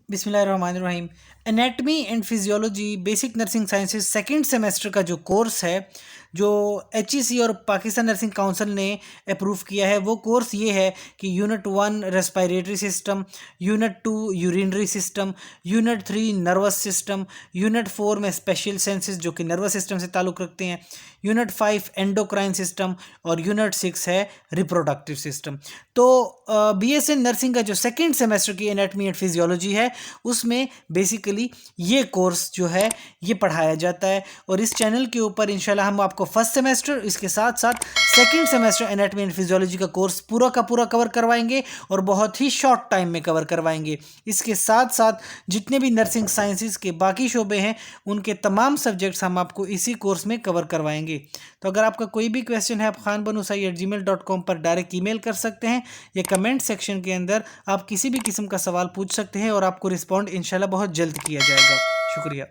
बिस्मिल्लाहिर्रहमानिर्रहीम। Anatomy and physiology basic nursing sciences second semester का जो कोर्स है, जो एचईसी और पाकिस्तान नर्सिंग काउंसिल ने अप्रूव किया है, वो कोर्स ये है कि unit 1 respiratory system, unit 2 urinary system, unit 3 nervous system, unit 4 में स्पेशल सेंसेस जो कि नर्वस सिस्टम से ताल्लुक़ रखते हैं, यूनिट 5 एंडोक्राइन सिस्टम और यूनिट 6 है रिप्रोडक्टिव सिस्टम। तो बीएसएन नर्सिंग का जो सेकेंड सेमेस्टर की एनाटमी एंड फिजियोलॉजी है, उसमें बेसिकली ये कोर्स जो है ये पढ़ाया जाता है। और इस चैनल के ऊपर इंशाल्लाह हम आपको फर्स्ट सेमेस्टर, इसके साथ साथ second semester anatomy and physiology का कोर्स पूरा का पूरा कवर करवाएंगे और बहुत ही शॉर्ट टाइम में कवर करवाएंगे। इसके साथ साथ जितने भी नर्सिंग साइंसेज के बाकी शोबे हैं, उनके तमाम सब्जेक्ट्स हम आपको इसी कोर्स में कवर करवाएंगे। तो अगर आपका कोई भी क्वेश्चन है, आप khanbanusai@gmail.com पर डायरेक्ट ईमेल कर सकते हैं या कमेंट सेक्शन के अंदर आप किसी भी किस्म का सवाल पूछ सकते हैं और आपको रिस्पॉन्ड इंशाल्लाह बहुत जल्द किया जाएगा। शुक्रिया।